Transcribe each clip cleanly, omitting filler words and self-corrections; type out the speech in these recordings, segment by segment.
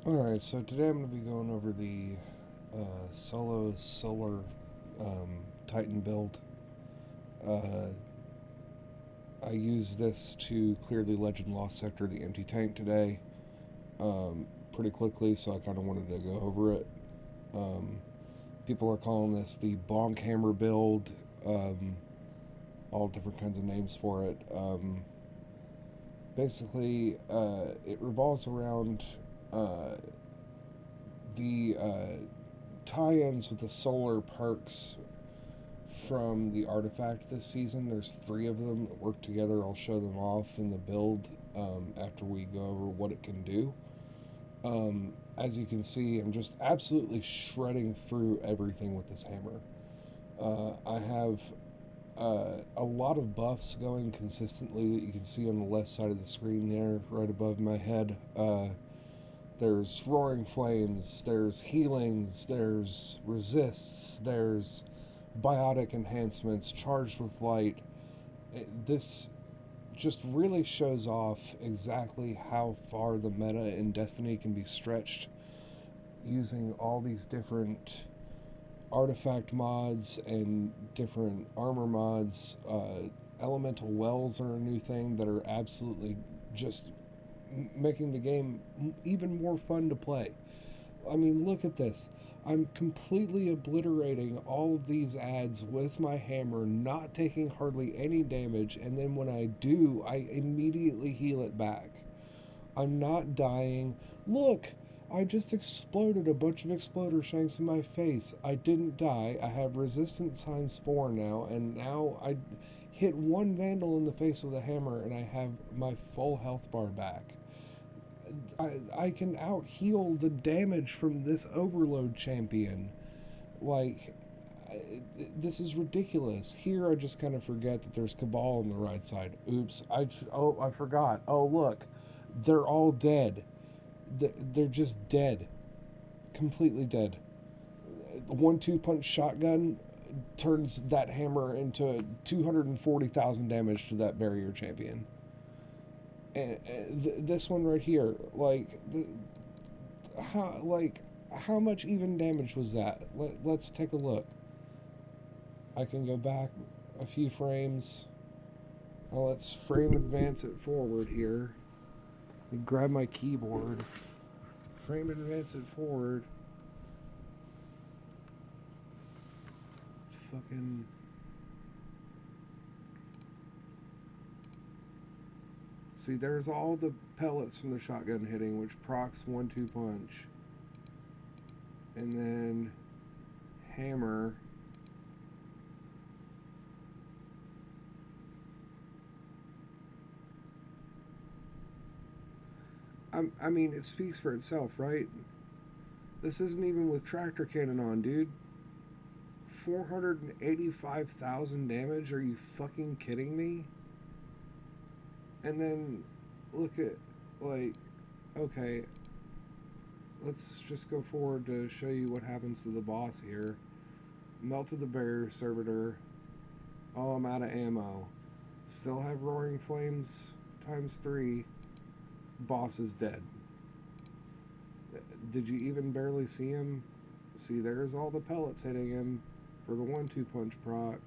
Alright, so today I'm going to be going over the Solo Solar Titan build. Uh, I used this to clear the Legend Lost Sector, the empty tank today, pretty quickly, so I kind of wanted to go over it. Um, People are calling this the Bonk Hammer build, all different kinds of names for it. Basically, it revolves around uh, the tie-ins with the solar perks from the artifact this season. There's three of them that work together. I'll show them off in the build after we go over what it can do. As you can see, I'm just absolutely shredding through everything with this hammer. I have a lot of buffs going consistently that you can see on the left side of the screen there, right above my head. There's roaring flames, there's healings, there's resists, there's biotic enhancements, charged with light. This just really shows off exactly how far the meta in Destiny can be stretched using all these different artifact mods and different armor mods. Elemental wells are a new thing that are absolutely just making the game even more fun to play. I mean, look at this. I'm completely obliterating all of these ads with my hammer, not taking hardly any damage, and then when I do, I immediately heal it back. I'm not dying. Look, I just exploded a bunch of exploder shanks in my face. I didn't die. I have resistance times 4 now, and now I hit one vandal in the face with a hammer, and I have my full health bar back. I can out heal the damage from this overload champion. Like, this is ridiculous. Here, I just kind of forget that there's Cabal on the right side. Oops. I forgot. Oh, look. They're all dead. They're just dead. Completely dead. The 1-2 punch shotgun turns that hammer into 240,000 damage to that barrier champion. And this one right here, like how much even damage was that? Let's take a look. I can go back a few frames. Well, let's frame advance it forward here. Grab my keyboard. Frame advance it forward. Fucking. See, there's all the pellets from the shotgun hitting, which procs 1-2 punch. And then hammer. I mean, it speaks for itself, right? This isn't even with tractor cannon on, dude. 485,000 damage? Are you fucking kidding me? And then look at, like, okay, let's just go forward to show you what happens to the boss here. Melted the barrier servitor. Oh, I'm out of ammo. Still have roaring flames times 3. Boss is dead. Did you even barely see him? See, there's all the pellets hitting him for the 1-2 punch proc.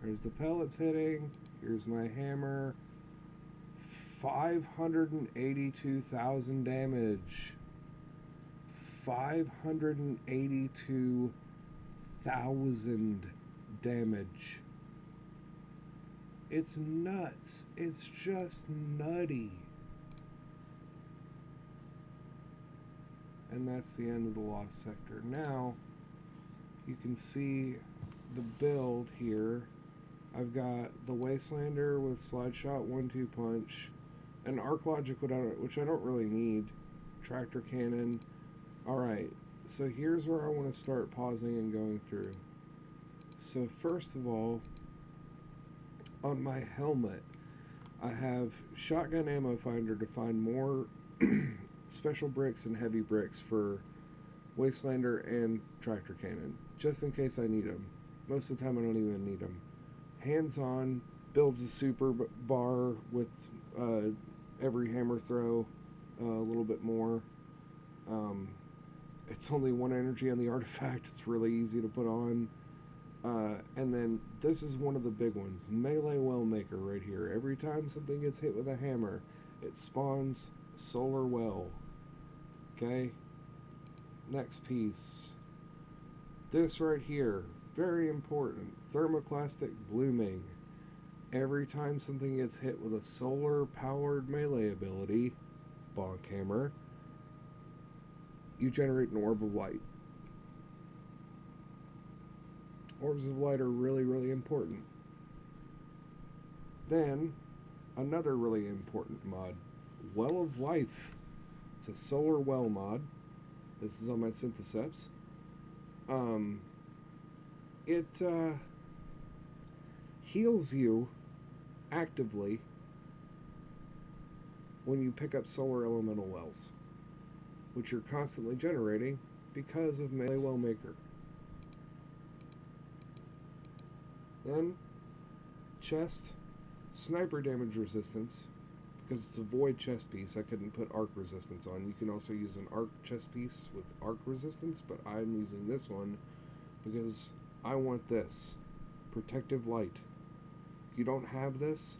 There's the pellets hitting. Here's my hammer. 582,000 damage. 582,000 damage. It's nuts. It's just nutty. And that's the end of the Lost Sector. Now, you can see the build here. I've got the Wastelander with Slide Shot, 1-2 punch, an Arc Logic, which I don't really need, Tractor Cannon. Alright, so here's where I want to start pausing and going through. So first of all, on my helmet, I have Shotgun Ammo Finder to find more special bricks and heavy bricks for Wastelander and Tractor Cannon, just in case I need them. Most of the time I don't even need them. Hands on builds a super bar with every hammer throw. a little bit more. Um, it's only one energy on the artifact. It's really easy to put on. And then this is one of the big ones, Melee Wellmaker right here. Every time something gets hit with a hammer, it spawns Solar Well. Okay? Next piece. This right here, very important, Thermoclastic Blooming. Every time something gets hit with a solar-powered melee ability, Bonk Hammer, you generate an Orb of Light. Orbs of Light are really, really important. Then, another really important mod, Well of Life. It's a solar well mod. This is on my Syntheseps. It heals you actively when you pick up solar elemental wells, which you're constantly generating because of Melee Wellmaker. Then, chest, sniper damage resistance, because it's a void chest piece, I couldn't put arc resistance on. You can also use an arc chest piece with arc resistance, but I'm using this one because I want this. Protective light. If you don't have this,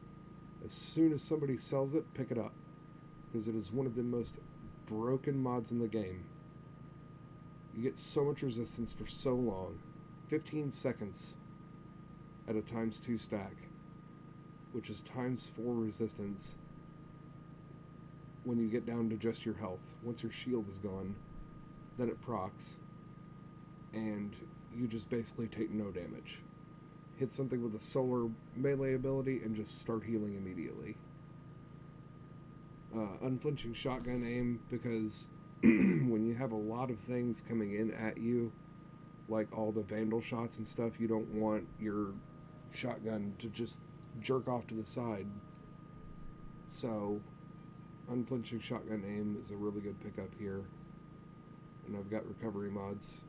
as soon as somebody sells it, pick it up, because it is one of the most broken mods in the game. You get so much resistance for so long. 15 seconds at a ×2 stack, which is ×4 resistance when you get down to just your health. Once your shield is gone, then it procs, and you just basically take no damage. Hit something with a solar melee ability and just start healing immediately. Unflinching shotgun aim, because when you have a lot of things coming in at you, like all the vandal shots and stuff, you don't want your shotgun to just jerk off to the side. So unflinching shotgun aim is a really good pickup here. And I've got recovery mods.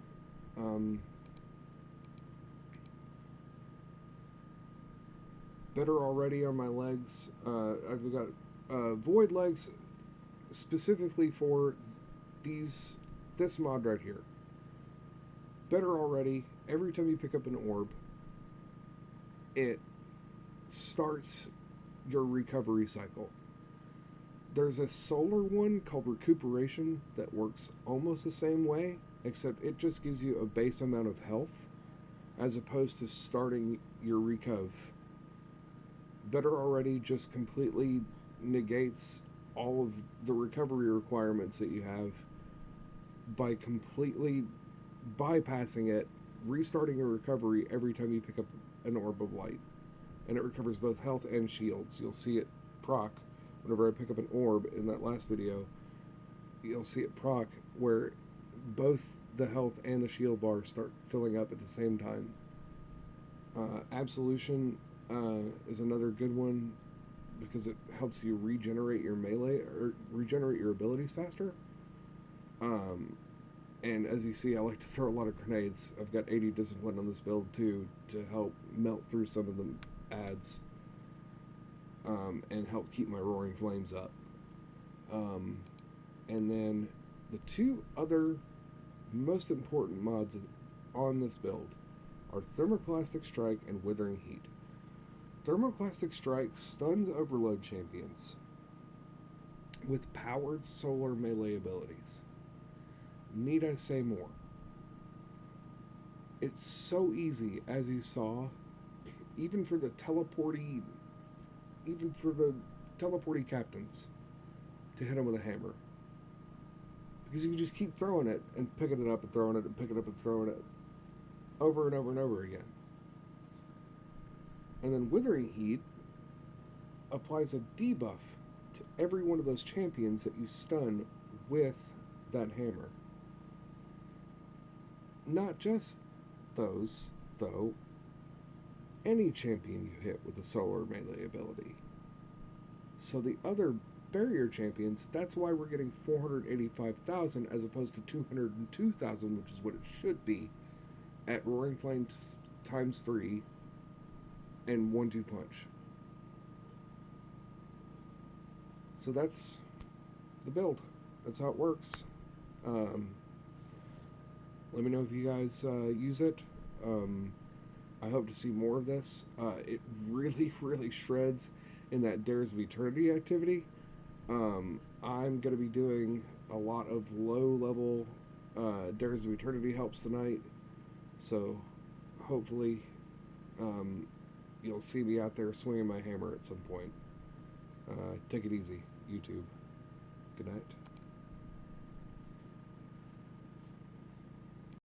Better already on my legs. I've got void legs specifically for this mod right here. Better already. Every time you pick up an orb, it starts your recovery cycle. There's a solar one called Recuperation that works almost the same way, except it just gives you a base amount of health as opposed to starting your recov. Better already just completely negates all of the recovery requirements that you have by completely bypassing it, restarting a recovery every time you pick up an Orb of Light. And it recovers both health and shields. You'll see it proc whenever I pick up an orb in that last video. You'll see it proc where both the health and the shield bar start filling up at the same time. Absolution is another good one because it helps you regenerate your melee or regenerate your abilities faster. And as you see, I like to throw a lot of grenades. I've got 80 discipline on this build too to help melt through some of the adds and help keep my roaring flames up. And then the two other most important mods on this build are Thermoclastic Strike and Withering Heat. Thermoclastic Strike stuns Overload champions with powered solar melee abilities. Need I say more? It's so easy, as you saw, even for the teleporty captains, to hit them with a hammer. Because you can just keep throwing it and picking it up and throwing it and picking it up and throwing it over and over and over again. And then Withering Heat applies a debuff to every one of those champions that you stun with that hammer. Not just those, though. Any champion you hit with a solar melee ability. So the other barrier champions, that's why we're getting 485,000 as opposed to 202,000, which is what it should be at Roaring Flame ×3 and 1-2 punch. So that's the build. That's how it works. Um, Let me know if you guys use it. I hope to see more of this. It really, really shreds in that Dares of Eternity activity. I'm going to be doing a lot of low level Dares of Eternity helps tonight. So hopefully you'll see me out there swinging my hammer at some point. Take it easy, YouTube. Good night.